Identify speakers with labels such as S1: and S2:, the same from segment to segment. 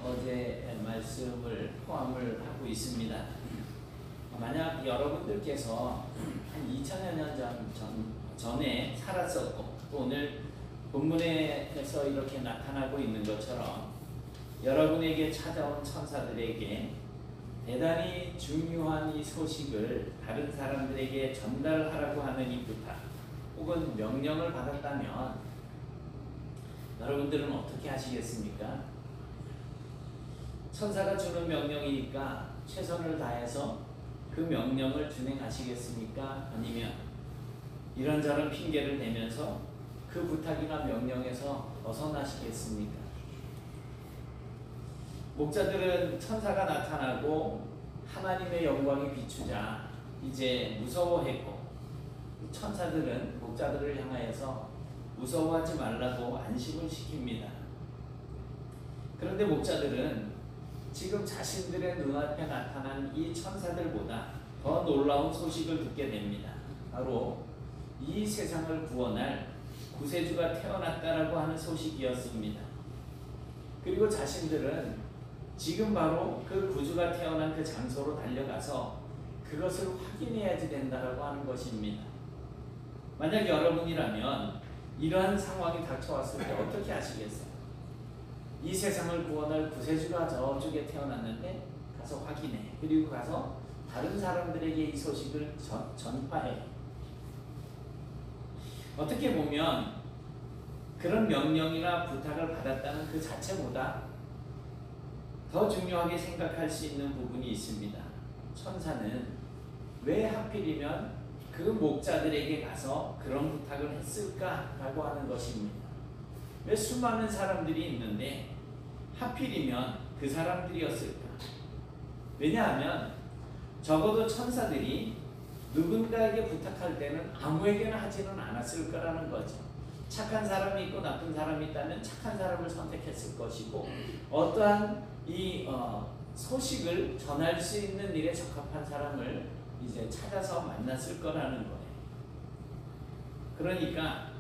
S1: 어제 말씀을 포함을 하고 있습니다. 만약 여러분들께서 한 2000여 년 전에 살았었고 또 오늘 본문에서 이렇게 나타나고 있는 것처럼 여러분에게 찾아온 천사들에게 대단히 중요한 이 소식을 다른 사람들에게 전달하라고 하는 이 부탁 혹은 명령을 받았다면 여러분들은 어떻게 하시겠습니까? 천사가 주는 명령이니까 최선을 다해서 그 명령을 준행하시겠습니까? 아니면 이런저런 핑계를 대면서 그 부탁이나 명령에서 벗어나시겠습니까? 목자들은 천사가 나타나고 하나님의 영광이 비추자 이제 무서워했고, 천사들은 목자들을 향하여서 무서워하지 말라고 안심을 시킵니다. 그런데 목자들은 지금 자신들의 눈앞에 나타난 이 천사들보다 더 놀라운 소식을 듣게 됩니다. 바로 이 세상을 구원할 구세주가 태어났다라고 하는 소식이었습니다. 그리고 자신들은 지금 바로 그 구주가 태어난 그 장소로 달려가서 그것을 확인해야지 된다라고 하는 것입니다. 만약 여러분이라면 이러한 상황이 닥쳐왔을 때 어떻게 하시겠어요? 이 세상을 구원할 구세주가 저쪽에 태어났는데 가서 확인해. 그리고 가서 다른 사람들에게 이 소식을 전파해. 어떻게 보면 그런 명령이나 부탁을 받았다는 그 자체보다 더 중요하게 생각할 수 있는 부분이 있습니다. 천사는 왜 하필이면 그 목자들에게 가서 그런 부탁을 했을까라고 하는 것입니다. 왜 수많은 사람들이 있는데 하필이면 그 사람들이었을까? 왜냐하면 적어도 천사들이 누군가에게 부탁할 때는 아무에게나 하지는 않았을 거라는 거죠. 착한 사람이 있고 나쁜 사람이 있다면 착한 사람을 선택했을 것이고, 어떠한 이 소식을 전할 수 있는 일에 적합한 사람을 이제 찾아서 만났을 거라는 거예요. 그러니까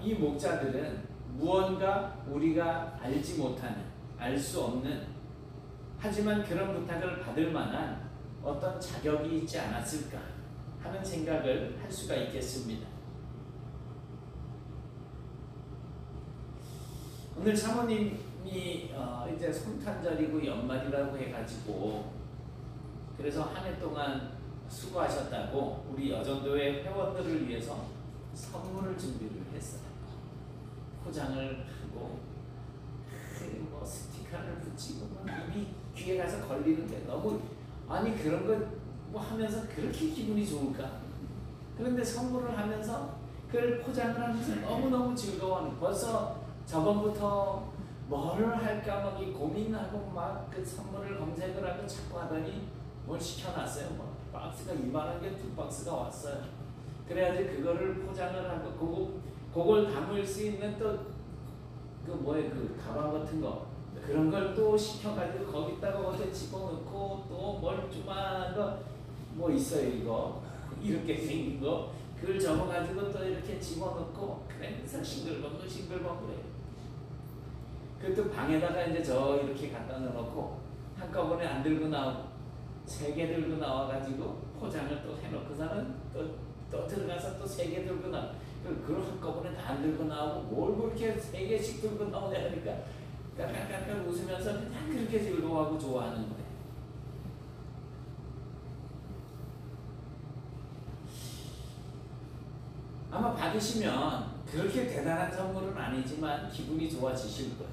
S1: 이 목자들은 무언가 우리가 알지 못하는, 알 수 없는, 하지만 그런 부탁을 받을 만한 어떤 자격이 있지 않았을까 하는 생각을 할 수가 있겠습니다. 오늘 사모님이 이제 성탄절이고 연말이라고 해가지고 그래서 한 해 동안 수고하셨다고 우리 여전도의 회원들을 위해서 선물을 준비를 했어요. 포장을 하고 뭐 스티커를 붙이고 입이 귀에 가서 걸리는데 너무, 아니 그런 거 뭐 하면서 그렇게 기분이 좋을까? 그런데 선물을 하면서 그걸 포장을 하면서 너무너무 즐거워하는, 벌써 저번부터 뭘 할까 막 고민하고 막 그 선물을 검색을 하고 찾고 하더니 뭘 시켜놨어요. 뭐 박스가 이만한 게 2박스가 왔어요. 그래야지 그거를 포장을 하고 그걸 담을 수 있는 또 그 뭐에 그 가방 같은 거 그런 걸 또 시켜가지고 거기다가 어디 집어넣고 또 뭘 조그만한 거 뭐 있어요. 이거 이렇게 생긴 거 그걸 접어가지고 또 이렇게 집어넣고 그래서 싱글벙글 그래. 그것도 방에다가 이제 저 이렇게 갖다 넣어놓고 한꺼번에 안 들고 나오고 3개 들고 나와가지고 포장을 또 해놓고서는 또 들어가서 또 3개 들고 나와. 그걸 한꺼번에 다 안 들고 나오고 뭘 그렇게 3개씩 들고 나오냐 하니까 깔깔깔깔 웃으면서 그냥 그렇게 즐거워하고 좋아하는 거예요. 아마 받으시면 그렇게 대단한 선물은 아니지만 기분이 좋아지실 거예요.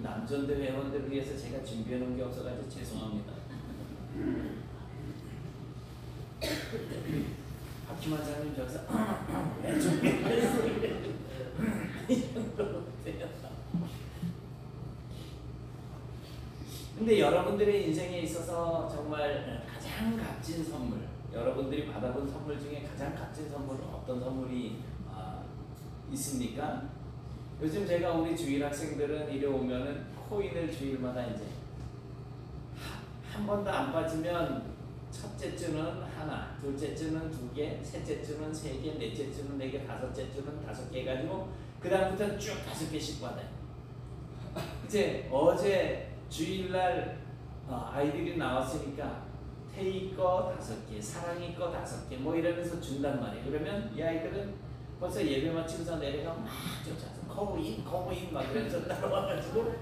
S1: 남전도 회원들을 위해서 제가 준비해 놓은 게 없어가지고 죄송합니다. 박희만 장님 저기서 왜 준비했어요? 이 정도로 돼요. 근데 여러분들의 인생에 있어서 정말 가장 값진 선물, 여러분들이 받아본 선물 중에 가장 값진 선물은 어떤 선물이 있습니까? 요즘 제가 우리 주일 학생들은 이리 오면은 코인을 주일마다 이제 한 번도 안 빠지면 첫째 주는 하나, 둘째 주는 2개, 셋째 주는 3개, 넷째 주는 4개, 다섯째 주는 5개 해가지고 그 다음부터 쭉 5개씩 받아요. 이제 어제 주일날 아이들이 나왔으니까 태희 거 5개, 사랑이 거 5개 뭐 이러면서 준단 말이에요. 그러면 이 아이들은 벌써 예배 마치고서 내려가면 막 쫓아서 거부인 막 이러면서 따라와가지고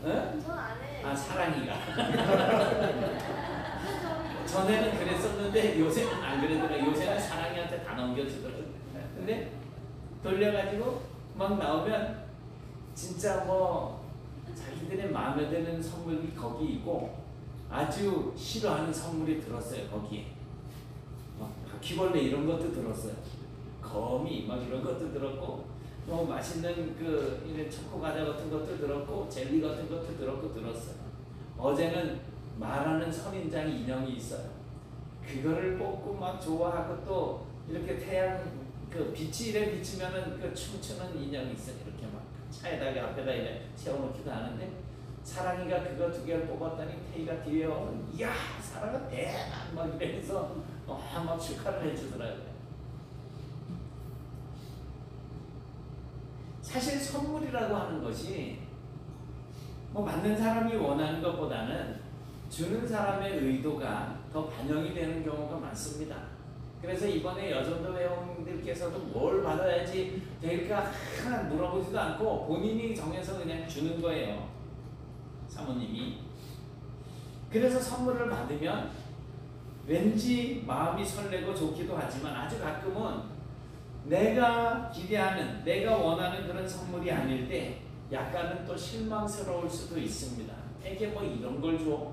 S1: 응?
S2: 전안 해.
S1: 아 사랑이가 전에는 그랬었는데 요새는 안 그러더라. 요새는 사랑이한테 다 넘겨주더라고. 근데 돌려가지고 막 나오면 진짜 뭐 자기들의 마음에 드는 선물이 거기 있고 아주 싫어하는 선물이 들었어요. 거기에 막 바퀴벌레 이런 것도 들었어요. 거미 막 이런 것도 들었고 뭐 맛있는 그 이런 초코 과자 같은 것도 들었고 젤리 같은 것도 들었어요. 어제는 말하는 선인장 인형이 있어요. 그거를 뽑고 막 좋아하고 또 이렇게 태양 그 빛이 이래 비치면은 그 춤추는 인형이 있어요. 이렇게 막 차에다가 앞에다 이래 세워놓기도 하는데 사랑이가 그거 2개를 뽑았더니 태희가 뒤에 오면 이야 사랑아 대박 막 이러면서 막 축하를 해주더라고요. 사실 선물이라고 하는 것이 뭐 받는 사람이 원하는 것보다는 주는 사람의 의도가 더 반영이 되는 경우가 많습니다. 그래서 이번에 여전도 회원들께서도 뭘 받아야지 될까 하나 물어보지도 않고 본인이 정해서 그냥 주는 거예요. 사모님이. 그래서 선물을 받으면 왠지 마음이 설레고 좋기도 하지만 아주 가끔은 내가 기대하는, 내가 원하는 그런 선물이 아닐 때 약간은 또 실망스러울 수도 있습니다. 에게 뭐 이런 걸 줘?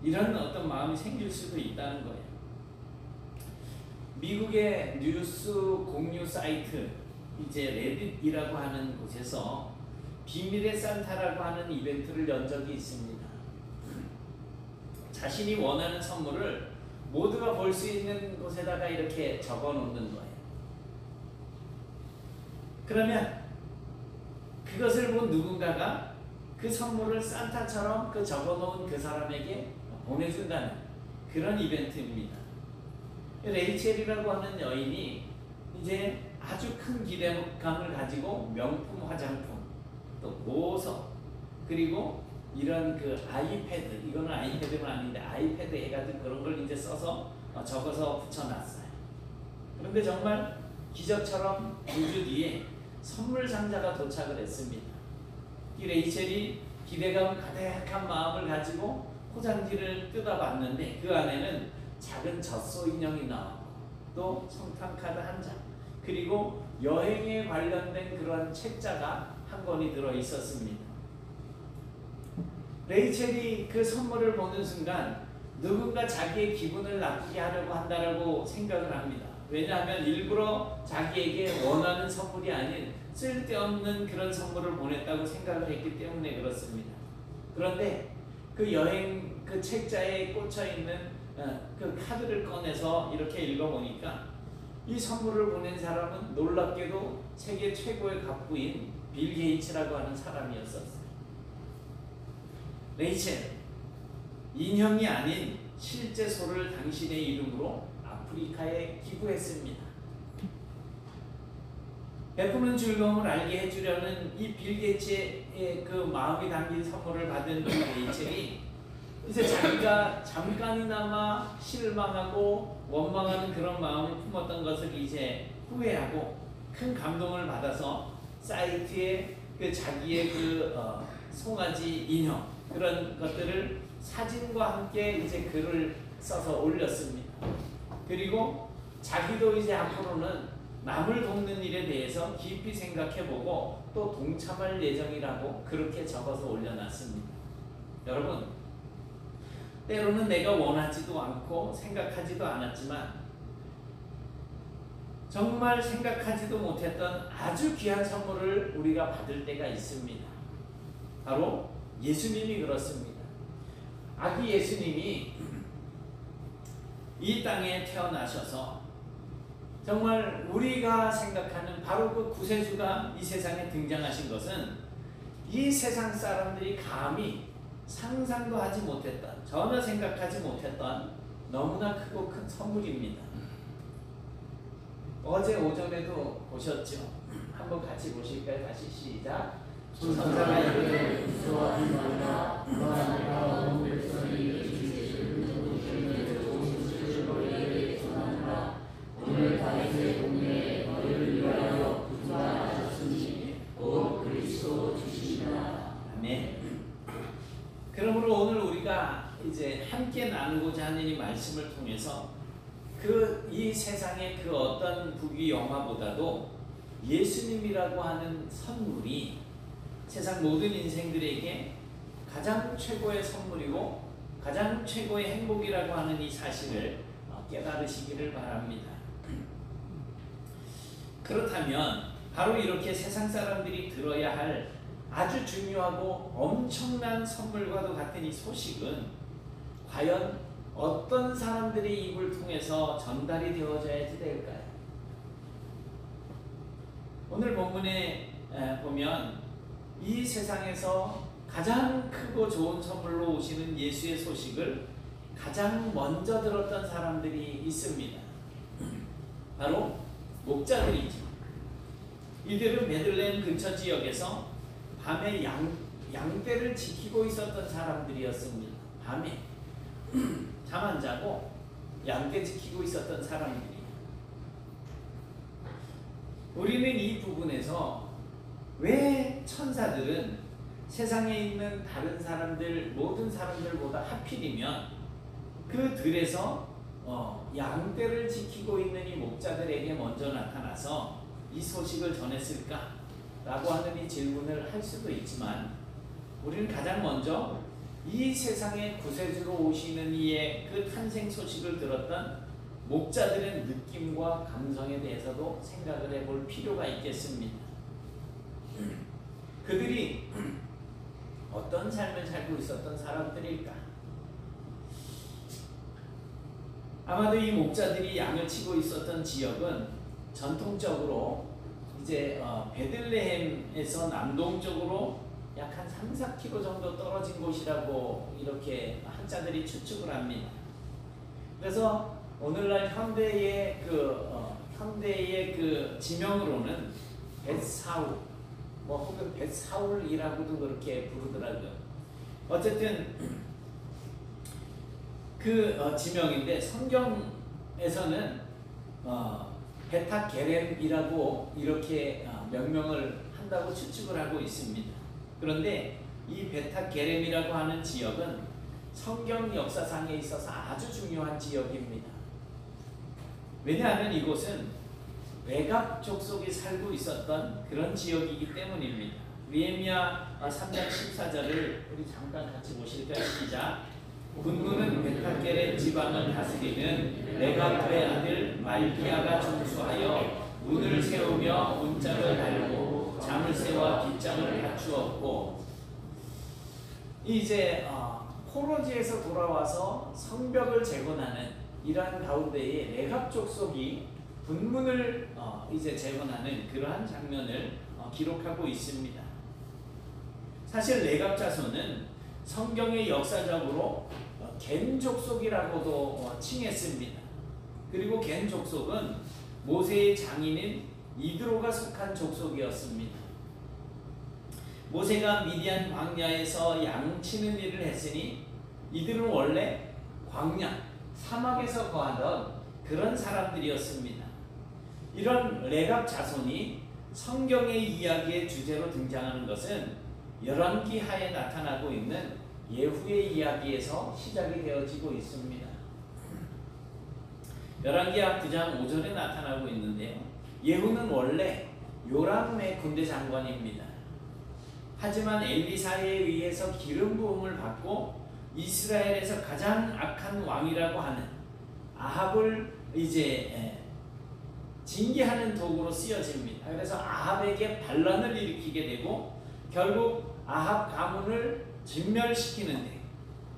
S1: 이런 어떤 마음이 생길 수도 있다는 거예요. 미국의 뉴스 공유 사이트 이제 레딧이라고 하는 곳에서 비밀의 산타라고 하는 이벤트를 연 적이 있습니다. 자신이 원하는 선물을 모두가 볼 수 있는 곳에다가 이렇게 적어 놓는 거예요. 그러면 그것을 본 누군가가 그 선물을 산타처럼 그 적어 놓은 그 사람에게 보내준다는 그런 이벤트입니다. 레이첼이라고 하는 여인이 이제 아주 큰 기대감을 가지고 명품 화장품, 또 보석, 그리고 이런 그 아이패드, 이거는 아이패드는 아닌데 아이패드 해가지고 그런 걸 이제 써서 적어서 붙여놨어요. 그런데 정말 기적처럼 2주 뒤에 선물 상자가 도착을 했습니다. 이 레이첼이 기대감 가득한 마음을 가지고 포장지를 뜯어봤는데 그 안에는 작은 젖소 인형이 나왔고 또 성탄 카드 1장 그리고 여행에 관련된 그런 책자가 한 권이 들어 있었습니다. 레이첼이 그 선물을 보는 순간 누군가 자기의 기분을 나쁘게 하려고 한다라고 생각을 합니다. 왜냐하면 일부러 자기에게 원하는 선물이 아닌 쓸데없는 그런 선물을 보냈다고 생각을 했기 때문에 그렇습니다. 그런데 그 여행 그 책자에 꽂혀 있는 그 카드를 꺼내서 이렇게 읽어보니까 이 선물을 보낸 사람은 놀랍게도 세계 최고의 갑부인 빌 게이츠라고 하는 사람이었었어요. 레이첼, 인형이 아닌 실제 소를 당신의 이름으로 아프리카에 기부했습니다. 베푸는 즐거움을 알게 해주려는 이 빌 게이츠의 그 마음이 담긴 선물을 받은 빌 게이츠이 이제 자기가 잠깐이나마 실망하고 원망하는 그런 마음을 품었던 것을 이제 후회하고 큰 감동을 받아서 사이트에 그 자기의 그 송아지 인형 그런 것들을 사진과 함께 이제 글을 써서 올렸습니다. 그리고 자기도 이제 앞으로는 남을 돕는 일에 대해서 깊이 생각해보고 또 동참할 예정이라고 그렇게 적어서 올려놨습니다. 여러분, 때로는 내가 원하지도 않고 생각하지도 않았지만 정말 생각하지도 못했던 아주 귀한 선물을 우리가 받을 때가 있습니다. 바로 예수님이 그렇습니다. 아기 예수님이 이 땅에 태어나셔서 정말 우리가 생각하는 바로 그 구세주가 이 세상에 등장하신 것은 이 세상 사람들이 감히 상상도 하지 못했던, 전혀 생각하지 못했던 너무나 크고 큰 선물입니다. 어제 오전에도 보셨죠? 한번 같이 보실까요? 다시 시작.
S2: 천사가 이르되 무서워하지 말라. 너와 내가 온 백성이 주께서 좋은 소식을 너희에게 전하노라. 오늘 다윗의 동네에 너희를 위하여 부활하셨으니 곧 그리스도 주시니라.
S1: 아멘. 그러므로 오늘 우리가 이제 함께 나누고자 하는 이 말씀을 통해서 이 세상의 그 어떤 부귀 영화보다도 예수님이라고 하는 선물이 세상 모든 인생들에게 가장 최고의 선물이고 가장 최고의 행복이라고 하는 이 사실을 깨달으시기를 바랍니다. 그렇다면 바로 이렇게 세상 사람들이 들어야 할 아주 중요하고 엄청난 선물과도 같은 이 소식은 과연 어떤 사람들의 입을 통해서 전달이 되어져야지 될까요? 오늘 본문에 보면 이 세상에서 가장 크고 좋은 선물로 오시는 예수의 소식을 가장 먼저 들었던 사람들이 있습니다. 바로 목자들이죠. 이들은 베들레헴 근처 지역에서 밤에 양떼를 지키고 있었던 사람들이었습니다. 밤에 잠 안 자고 양떼 지키고 있었던 사람들이. 우리는 이 부분에서 왜 천사들은 세상에 있는 다른 사람들, 모든 사람들보다 하필이면 그 들에서 양떼를 지키고 있는 이 목자들에게 먼저 나타나서 이 소식을 전했을까? 라고 하는 이 질문을 할 수도 있지만 우리는 가장 먼저 이 세상의 구세주로 오시는 이의 그 탄생 소식을 들었던 목자들의 느낌과 감성에 대해서도 생각을 해볼 필요가 있겠습니다. 그들이 어떤 삶을 살고 있었던 사람들일까? 아마도 이 목자들이 양을 치고 있었던 지역은 전통적으로 이제 베들레헴에서 남동쪽으로 약 한 3-4km 정도 떨어진 곳이라고 이렇게 학자들이 추측을 합니다. 그래서 오늘날 현대의 그 지명으로는 벳사울, 혹은 벳사울이라고도 그렇게 부르더라고요. 어쨌든 그 지명인데 성경에서는 베타게렘이라고 이렇게 명명을 한다고 추측을 하고 있습니다. 그런데 이 베타게렘이라고 하는 지역은 성경 역사상에 있어서 아주 중요한 지역입니다. 왜냐하면 이곳은 외갑 족속이 살고 있었던 그런 지역이기 때문입니다. 느헤미야 3장 14절을 우리 잠깐 같이 보실까요? 시작. 분노는 베타게렘 지방을 다스리는 레갑의 아들 말기야가 준수하여 문을 세우며 문짝을 달고 자물쇠와 빗장을 갖추었고, 이제 포로지에서 돌아와서 성벽을 재건하는 이러한 가운데에 레갑 족속이 분문을 이제 재건하는 그러한 장면을 기록하고 있습니다. 사실 레갑 자손은 성경의 역사적으로 겐 족속이라고도 칭했습니다. 그리고 겐 족속은 모세의 장인인 이드로가 속한 족속이었습니다. 모세가 미디안 광야에서 양치는 일을 했으니 이들은 원래 광야, 사막에서 거하던 그런 사람들이었습니다. 이런 레갑 자손이 성경의 이야기의 주제로 등장하는 것은 열왕기 하에 나타나고 있는 예후의 이야기에서 시작이 되어지고 있습니다. 열왕기하 9장 5절에 나타나고 있는데요. 예후는 원래 요람의 군대 장관입니다. 하지만 엘리사에 의해서 기름 부음을 받고 이스라엘에서 가장 악한 왕이라고 하는 아합을 이제 징계하는 도구로 쓰여집니다. 그래서 아합에게 반란을 일으키게 되고 결국 아합 가문을 진멸시키는데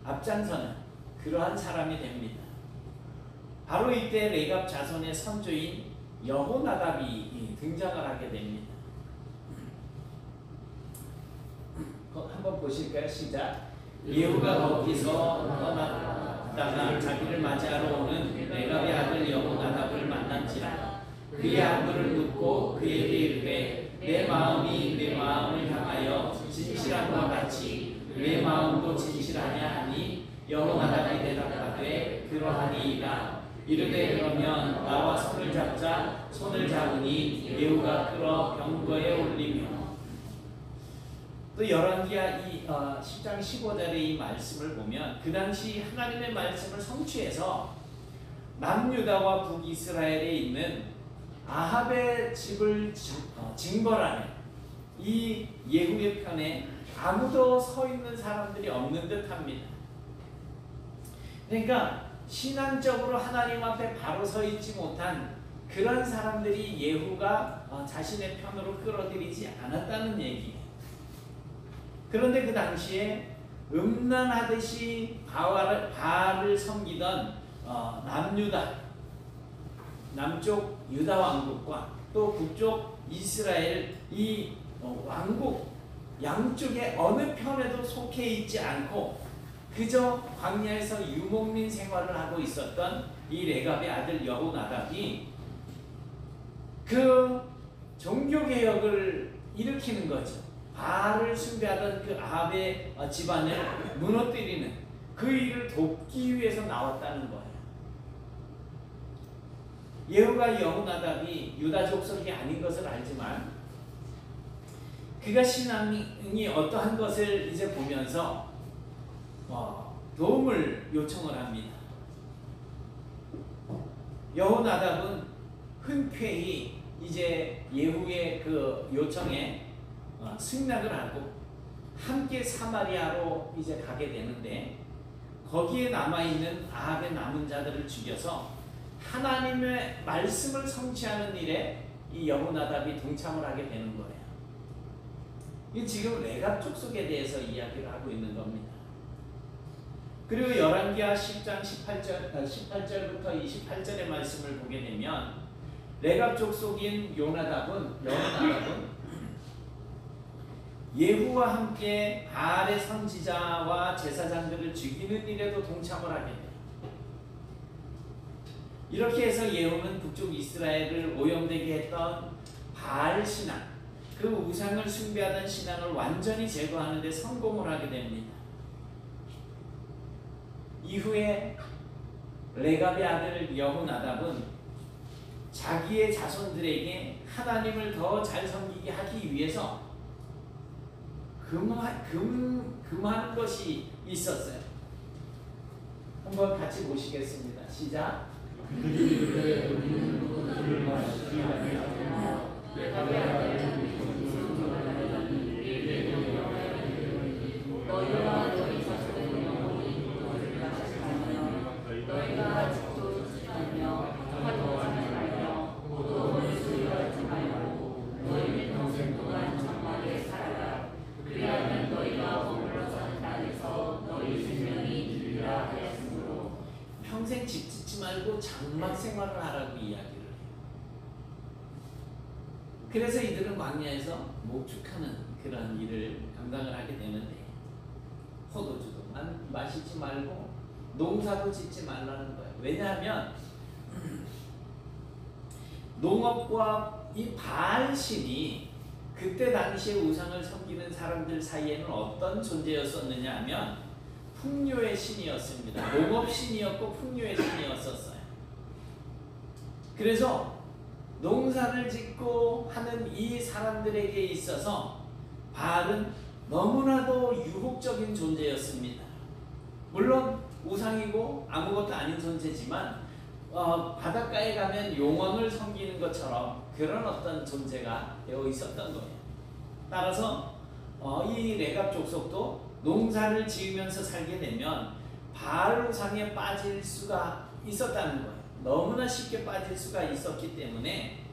S1: 앞장서는 그러한 사람이 됩니다. 바로 이때 레갑 자손의 선조인 여호나답이 등장을 하게 됩니다. 한번 보실까요? 시작. 예후가 거기서 떠났다가 자기를 맞이하러 오는 레갑의 아들 여호나답을 만난지라. 그의 안부를 묻고 그에게 이르되 내 마음이 내 마음을 향하여 진실함과 같이 내 마음도 진실하냐 하니 여호나답이 대답하되 그러하니이다. 이르되 그러면 나와 손을 잡자. 손을 잡으니 예후가 끌어 병거에 올리며. 또 열왕기야 10장 15절의 이 말씀을 보면 그 당시 하나님의 말씀을 성취해서 남유다와 북이스라엘에 있는 아합의 집을 징벌하는 이 예후의 편에 아무도 서 있는 사람들이 없는 듯합니다. 그러니까 신앙적으로 하나님 앞에 바로 서 있지 못한 그런 사람들이 예후가 자신의 편으로 끌어들이지 않았다는 얘기예요. 그런데 그 당시에 음란하듯이 바알을 섬기던 남유다, 남쪽 유다 왕국과 또 북쪽 이스라엘 이 왕국 양쪽에 어느 편에도 속해 있지 않고 그저 광야에서 유목민 생활을 하고 있었던 이 레갑의 아들 여호나답이 그 종교개혁을 일으키는 거죠. 바알을 숭배하던 그 아합의 집안을 무너뜨리는 그 일을 돕기 위해서 나왔다는 거예요. 예후가 여호나답이 유다 족속이 아닌 것을 알지만 그가 신앙이 어떠한 것을 이제 보면서 도움을 요청을 합니다. 여호나답은 흔쾌히 이제 예후의 그 요청에 승낙을 하고 함께 사마리아로 이제 가게 되는데 거기에 남아있는 아합의 남은 자들을 죽여서 하나님의 말씀을 성취하는 일에 이 여호나답이 동참을 하게 되는 거예요. 이 지금 레갑 족속에 대해서 이야기를 하고 있는 겁니다. 그리고 열왕기하 10장 18절부터 28절의 말씀을 보게 되면 레갑 족속인 여호나답은 예후와 함께 바알의 선지자와 제사장들을 죽이는 일에도 동참을 하게 돼요. 이렇게 해서 예후는 북쪽 이스라엘을 오염되게 했던 바알 신앙, 그 우상을 숭배하던 신앙을 완전히 제거하는 데 성공을 하게 됩니다. 이후에 레갑의 아들 여호나답은 자기의 자손들에게 하나님을 더 잘 섬기게 하기 위해서 금하는 것이 있었어요. 한번 같이 보시겠습니다. 시작.
S2: 너희와 너희 자손의 영혼이 너희를 가시하며 너희가 집도 지키며 화도 하지 말며 또 원수를 하지 말고 너희는 평생 동안 정막에 살아라. 그리하면 너희가 머물러 사는 땅에서 너희 생명이 길리라 하였으므로
S1: 평생 집 짓지 말고 장막 생활을 하라고 이야기를 해요. 그래서 이들은 광야에서 목축하는 그런 일을 감당을 하게 되는데 포도주도 마시지 말고 농사도 짓지 말라는 거예요. 왜냐하면 농업과 이 바알신이 그때 당시에 우상을 섬기는 사람들 사이에는 어떤 존재였었느냐 하면 풍요의 신이었습니다. 농업 신이었고 풍요의 신이었었어요. 그래서 농사를 짓고 하는 이 사람들에게 있어서 바알은 너무나도 유혹적인 존재였습니다. 물론 우상이고 아무것도 아닌 존재지만 바닷가에 가면 용왕을 섬기는 것처럼 그런 어떤 존재가 되어 있었던 거예요. 따라서 이 레갑 족속도 농사를 지으면서 살게 되면 바알 우상에 빠질 수가 있었다는 거예요. 너무나 쉽게 빠질 수가 있었기 때문에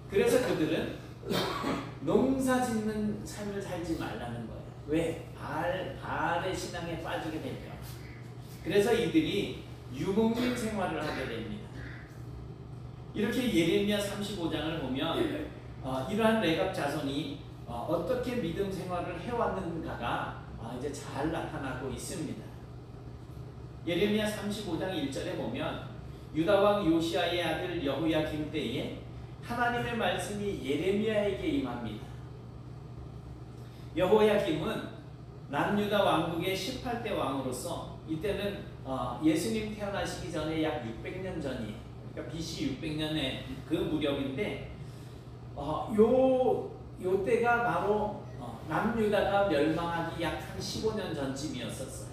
S1: 그래서 그들은 농사 짓는 삶을 살지 말라는 거예요. 왜? 바알의 신앙에 빠지게 될까? 그래서 이들이 유목민 생활을 하게 됩니다. 이렇게 예레미야 35장을 보면 이러한 레갑 자손이 어떻게 믿음 생활을 해왔는가가 이제 잘 나타나고 있습니다. 예레미야 35장 1절에 보면 유다왕 요시아의 아들 여호야김 때에 하나님의 말씀이 예레미야에게 임합니다. 여호야김은 남유다 왕국의 18대 왕으로서 이때는 예수님 태어나시기 전에 약 600년 전이에요. 그러니까 BC 600년의 그 무렵인데 요 때가 바로 남유다가 멸망하기 약 한 15년 전쯤이었었어요.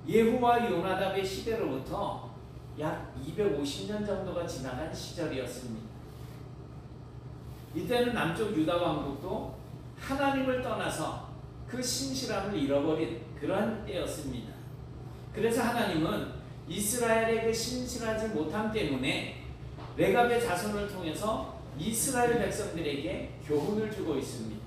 S1: 예후와 요나답의 시대로부터 약 250년 정도가 지나간 시절이었습니다. 이때는 남쪽 유다 왕국도 하나님을 떠나서 그 신실함을 잃어버린 그러한 때였습니다. 그래서 하나님은 이스라엘의 그 신실하지 못함 때문에 레갑의 자손을 통해서 이스라엘 백성들에게 교훈을 주고 있습니다.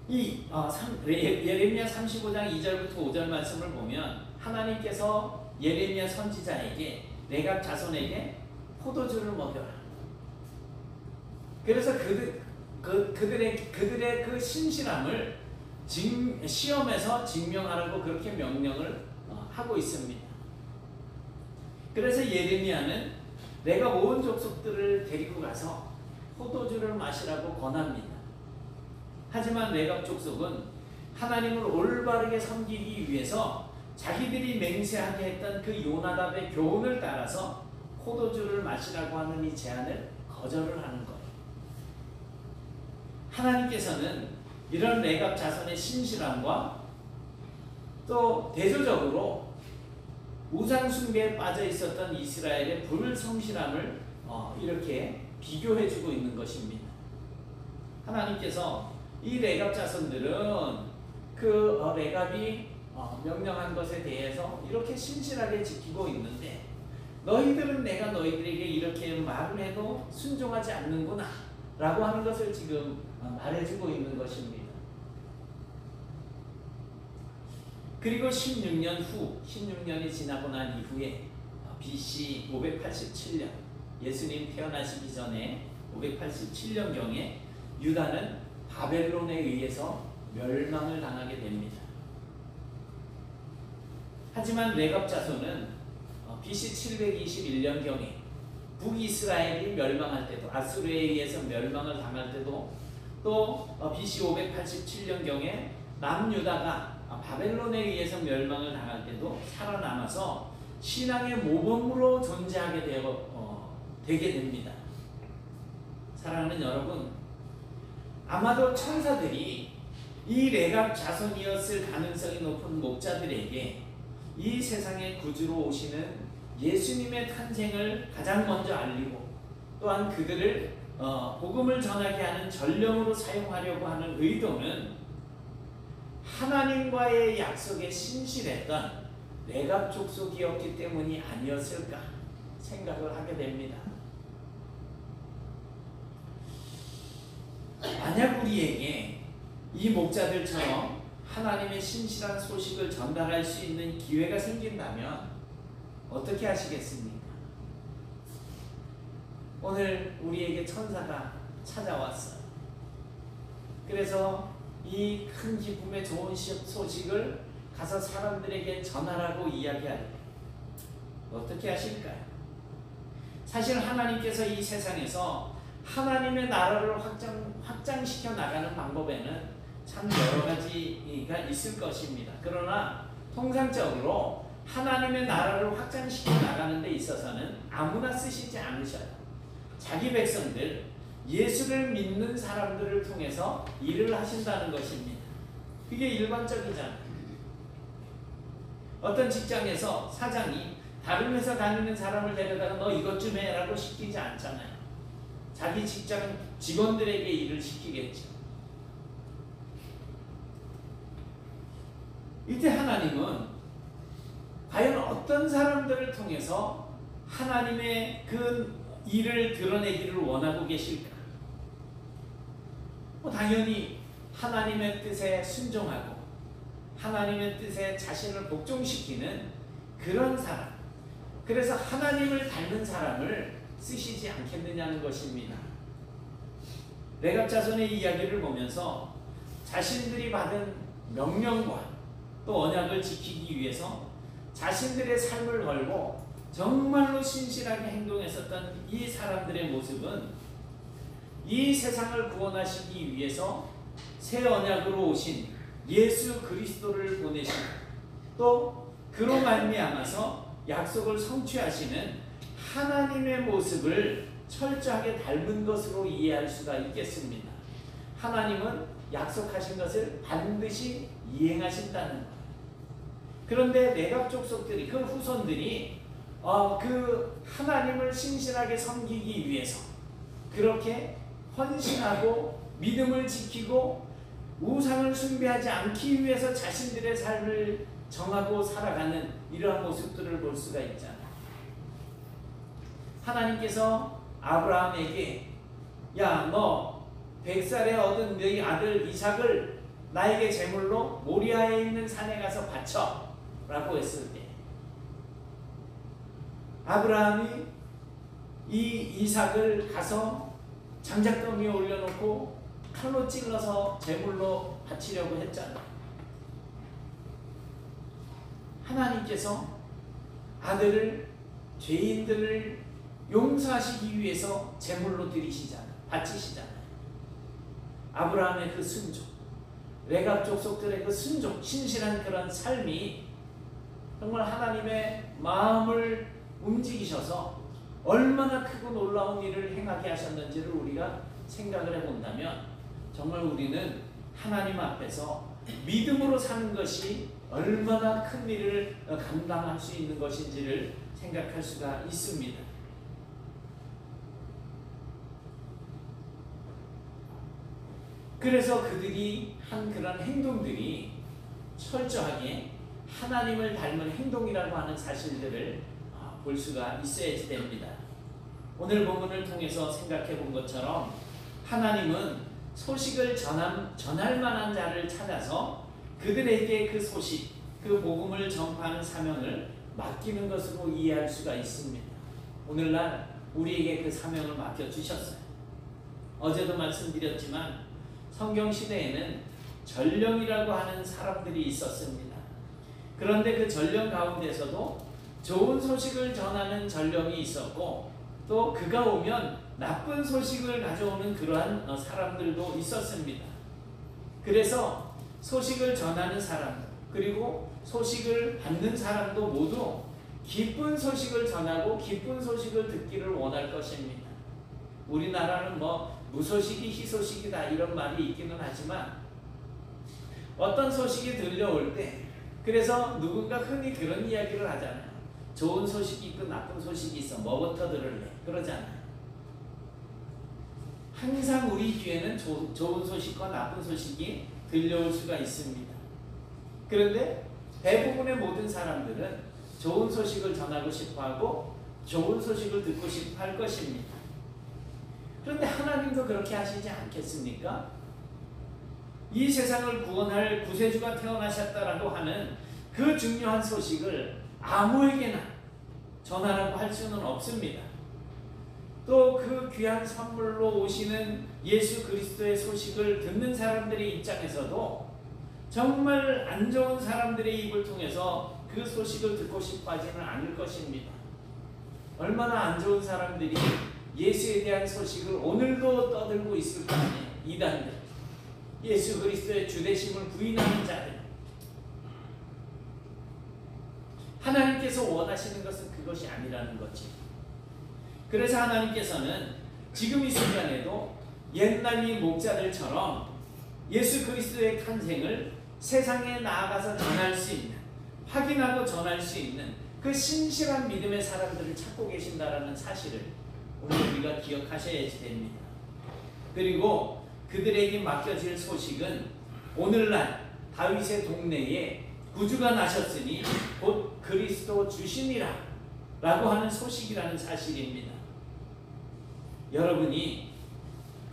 S1: 예레미야 35장 2절부터 5절 말씀을 보면 하나님께서 예레미야 선지자에게 레갑 자손에게 포도주를 먹여라. 그래서 그들의 그 신실함을 시험에서 증명하라고 그렇게 명령을 하고 있습니다. 그래서 예레미야는 내가 온 족속들을 데리고 가서 포도주를 마시라고 권합니다. 하지만 레갑 족속은 하나님을 올바르게 섬기기 위해서 자기들이 맹세하게 했던 그 요나답의 교훈을 따라서 포도주를 마시라고 하는 이 제안을 거절을 하는 거예요. 하나님께서는 이런 레갑 자손의 신실함과 또 대조적으로 우상 숭배에 빠져 있었던 이스라엘의 불성실함을 이렇게 비교해주고 있는 것입니다. 하나님께서 이 레갑 자손들은 그 레갑이 명령한 것에 대해서 이렇게 신실하게 지키고 있는데 너희들은 내가 너희들에게 이렇게 말을 해도 순종하지 않는구나 라고 하는 것을 지금 말해주고 있는 것입니다. 그리고 16년이 지나고 난 이후에 BC 587년 예수님 태어나시기 전에 587년경에 유다는 바벨론에 의해서 멸망을 당하게 됩니다. 하지만 레갑 자손은 BC 721년경에 북이스라엘이 멸망할 때도 아수르에 의해서 멸망을 당할 때도 또 BC 587년경에 남유다가 바벨론에 의해서 멸망을 당할 때도 살아남아서 신앙의 모범으로 존재하게 되게 됩니다. 사랑하는 여러분, 아마도 천사들이 이 레갑 자손이었을 가능성이 높은 목자들에게 이 세상의 구주로 오시는 예수님의 탄생을 가장 먼저 알리고 또한 그들을 복음을 전하게 하는 전령으로 사용하려고 하는 의도는 하나님과의 약속에 신실했던 레갑 족속이었기 때문이 아니었을까 생각을 하게 됩니다. 만약 우리에게 이 목자들처럼 하나님의 신실한 소식을 전달할 수 있는 기회가 생긴다면 어떻게 하시겠습니까? 오늘 우리에게 천사가 찾아왔어요. 그래서 이 큰 기쁨의 좋은 소식을 가서 사람들에게 전하라고 이야기하래요. 어떻게 하실까요? 사실 하나님께서 이 세상에서 하나님의 나라를 확장시켜 나가는 방법에는 참 여러 가지가 있을 것입니다. 그러나 통상적으로 하나님의 나라를 확장시켜 나가는 데 있어서는 아무나 쓰시지 않으셔요. 자기 백성들, 예수를 믿는 사람들을 통해서 일을 하신다는 것입니다. 그게 일반적이잖아요. 어떤 직장에서 사장이 다른 회사 다니는 사람을 데려다가 너 이것 좀 해라고 시키지 않잖아요. 자기 직장 직원들에게 일을 시키겠죠. 이때 하나님은 과연 어떤 사람들을 통해서 하나님의 그 일을 드러내기를 원하고 계실까? 당연히 하나님의 뜻에 순종하고 하나님의 뜻에 자신을 복종시키는 그런 사람, 그래서 하나님을 닮은 사람을 쓰시지 않겠느냐는 것입니다. 레갑 자손의 이야기를 보면서 자신들이 받은 명령과 또 언약을 지키기 위해서 자신들의 삶을 걸고 정말로 신실하게 행동했었던 이 사람들의 모습은 이 세상을 구원하시기 위해서 새 언약으로 오신 예수 그리스도를 보내신, 또 그로 말미암아서 약속을 성취하시는 하나님의 모습을 철저하게 닮은 것으로 이해할 수가 있겠습니다. 하나님은 약속하신 것을 반드시 이행하신다는 거예요. 그런데 내각 족속들이, 그 후손들이 그 하나님을 신실하게 섬기기 위해서 그렇게 헌신하고 믿음을 지키고 우상을 숭배하지 않기 위해서 자신들의 삶을 정하고 살아가는 이러한 모습들을 볼 수가 있잖아요. 하나님께서 아브라함에게 야, 너 100살에 얻은 너희 아들 이삭을 나에게 제물로 모리아에 있는 산에 가서 바쳐 라고 했을 때 아브라함이 이 이삭을 가서 장작더미에 올려놓고 칼로 찔러서 제물로 바치려고 했잖아요. 하나님께서 아들을, 죄인들을 용서하시기 위해서 제물로 드리시잖아요. 바치시잖아요. 아브라함의 그 순종, 레갑 족속들의 그 순종, 신실한 그런 삶이 정말 하나님의 마음을 움직이셔서 얼마나 크고 놀라운 일을 행하게 하셨는지를 우리가 생각을 해본다면 정말 우리는 하나님 앞에서 믿음으로 사는 것이 얼마나 큰 일을 감당할 수 있는 것인지를 생각할 수가 있습니다. 그래서 그들이 한 그런 행동들이 철저하게 하나님을 닮은 행동이라고 하는 사실들을 볼 수가 있어야지 됩니다. 오늘 본문을 통해서 생각해 본 것처럼 하나님은 소식을 전할 만한 자를 찾아서 그들에게 그 소식, 그 복음을 전파하는 사명을 맡기는 것으로 이해할 수가 있습니다. 오늘날 우리에게 그 사명을 맡겨주셨어요. 어제도 말씀드렸지만 성경 시대에는 전령이라고 하는 사람들이 있었습니다. 그런데 그 전령 가운데서도 좋은 소식을 전하는 전령이 있었고 또 그가 오면 나쁜 소식을 가져오는 그러한 사람들도 있었습니다. 그래서 소식을 전하는 사람 그리고 소식을 받는 사람도 모두 기쁜 소식을 전하고 기쁜 소식을 듣기를 원할 것입니다. 우리나라는 무소식이 희소식이다 이런 말이 있기는 하지만 어떤 소식이 들려올 때 그래서 누군가 흔히 그런 이야기를 하잖아요. 좋은 소식이 있고 나쁜 소식이 있어. 뭐부터 들을래? 그러잖아요. 항상 우리 귀에는 좋은 소식과 나쁜 소식이 들려올 수가 있습니다. 그런데 대부분의 모든 사람들은 좋은 소식을 전하고 싶어하고 좋은 소식을 듣고 싶어 할 것입니다. 그런데 하나님도 그렇게 하시지 않겠습니까? 이 세상을 구원할 구세주가 태어나셨다라고 하는 그 중요한 소식을 아무에게나 전하라고 할 수는 없습니다. 또 그 귀한 선물로 오시는 예수 그리스도의 소식을 듣는 사람들의 입장에서도 정말 안 좋은 사람들의 입을 통해서 그 소식을 듣고 싶어 하지는 않을 것입니다. 얼마나 안 좋은 사람들이 예수에 대한 소식을 오늘도 떠들고 있을 거 아니에요. 이단들, 예수 그리스도의 주되심을 부인하는 자들. 하나님께서 원하시는 것은 그것이 아니라는 거지. 그래서 하나님께서는 지금 이 순간에도 옛날 이 목자들처럼 예수 그리스도의 탄생을 세상에 나아가서 전할 수 있는, 확인하고 전할 수 있는 그 신실한 믿음의 사람들을 찾고 계신다라는 사실을 오늘 우리가 기억하셔야지 됩니다. 그리고 그들에게 맡겨질 소식은 오늘날 다윗의 동네에 구주가 나셨으니 곧 그리스도 주시니라 라고 하는 소식이라는 사실입니다. 여러분이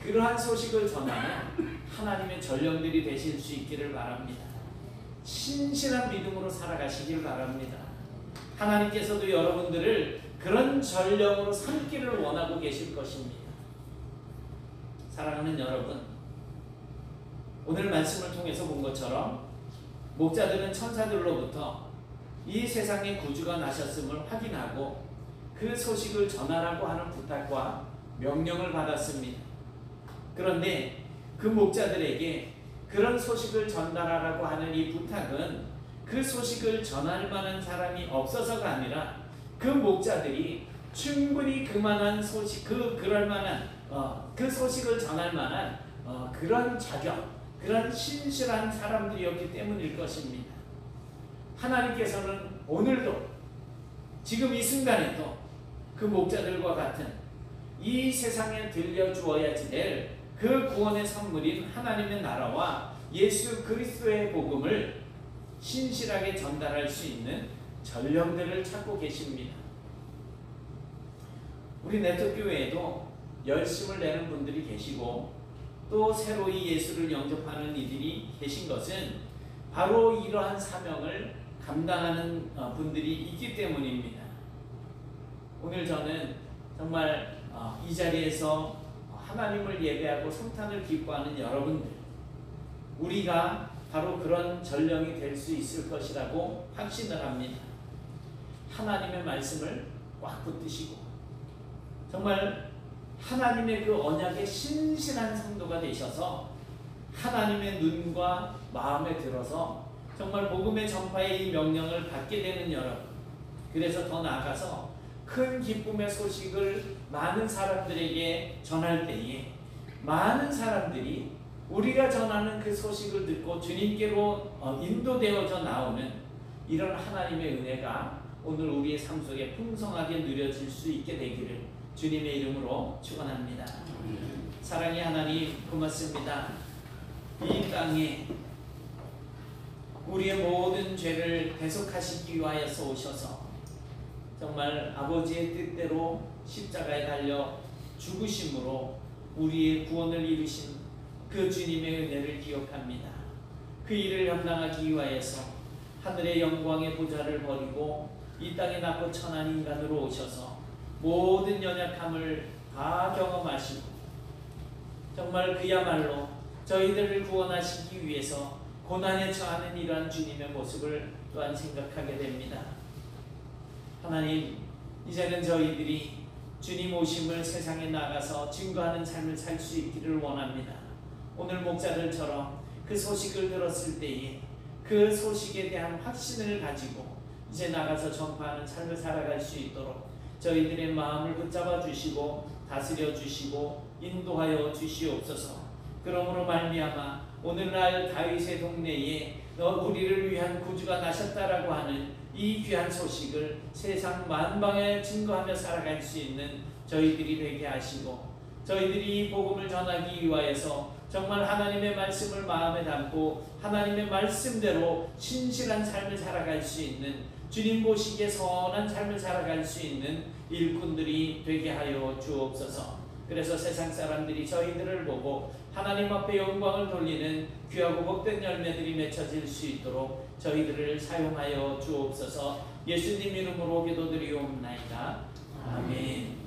S1: 그러한 소식을 전하는 하나님의 전령들이 되실 수 있기를 바랍니다. 신실한 믿음으로 살아가시길 바랍니다. 하나님께서도 여러분들을 그런 전령으로 삼기를 원하고 계실 것입니다. 사랑하는 여러분, 오늘 말씀을 통해서 본 것처럼 목자들은 천사들로부터 이 세상에 구주가 나셨음을 확인하고 그 소식을 전하라고 하는 부탁과 명령을 받았습니다. 그런데 그 목자들에게 그런 소식을 전달하라고 하는 이 부탁은 그 소식을 전할 만한 사람이 없어서가 아니라 그 목자들이 충분히 그만한 소식, 그럴 만한 그 소식을 전할 만한 그런 자격, 그런 신실한 사람들이었기 때문일 것입니다. 하나님께서는 오늘도 지금 이 순간에도 그 목자들과 같은 이 세상에 들려주어야지 될 그 구원의 선물인 하나님의 나라와 예수 그리스도의 복음을 신실하게 전달할 수 있는 전령들을 찾고 계십니다. 우리 네트교회에도 열심을 내는 분들이 계시고 또 새로이 예수를 영접하는 이들이 계신 것은 바로 이러한 사명을 감당하는 분들이 있기 때문입니다. 오늘 저는 정말 이 자리에서 하나님을 예배하고 성탄을 기뻐하는 여러분들, 우리가 바로 그런 전령이 될 수 있을 것이라고 확신을 합니다. 하나님의 말씀을 꽉 붙드시고 정말 하나님의 그 언약에 신실한 성도가 되셔서 하나님의 눈과 마음에 들어서 정말 복음의 전파의 이 명령을 받게 되는 여러분, 그래서 더 나아가서 큰 기쁨의 소식을 많은 사람들에게 전할 때에 많은 사람들이 우리가 전하는 그 소식을 듣고 주님께로 인도되어져 나오는 이런 하나님의 은혜가 오늘 우리의 삶 속에 풍성하게 누려질 수 있게 되기를 주님의 이름으로 축원합니다. 사랑의 하나님, 고맙습니다. 이 땅에 우리의 모든 죄를 대속하시기 위하여서 오셔서 정말 아버지의 뜻대로 십자가에 달려 죽으심으로 우리의 구원을 이루신 그 주님의 은혜를 기억합니다. 그 일을 감당하기 위하여서 하늘의 영광의 보좌를 버리고 이 땅에 낮고 천한 인간으로 오셔서 모든 연약함을 다 경험하시고 정말 그야말로 저희들을 구원하시기 위해서 고난에 처하는 이러한 주님의 모습을 또한 생각하게 됩니다. 하나님, 이제는 저희들이 주님 오심을 세상에 나가서 증거하는 삶을 살 수 있기를 원합니다. 오늘 목자들처럼 그 소식을 들었을 때에 그 소식에 대한 확신을 가지고 이제 나가서 전파하는 삶을 살아갈 수 있도록 저희들의 마음을 붙잡아 주시고 다스려 주시고 인도하여 주시옵소서. 그러므로 말미암아 오늘날 다윗의 동네에 우리를 위한 구주가 나셨다라고 하는 이 귀한 소식을 세상 만방에 증거하며 살아갈 수 있는 저희들이 되게 하시고 저희들이 이 복음을 전하기 위하여서 정말 하나님의 말씀을 마음에 담고 하나님의 말씀대로 신실한 삶을 살아갈 수 있는 주님 보시기에 선한 삶을 살아갈 수 있는 일꾼들이 되게 하여 주옵소서. 그래서 세상 사람들이 저희들을 보고 하나님 앞에 영광을 돌리는 귀하고 복된 열매들이 맺혀질 수 있도록 저희들을 사용하여 주옵소서. 예수님 이름으로 기도드리옵나이다. 아멘.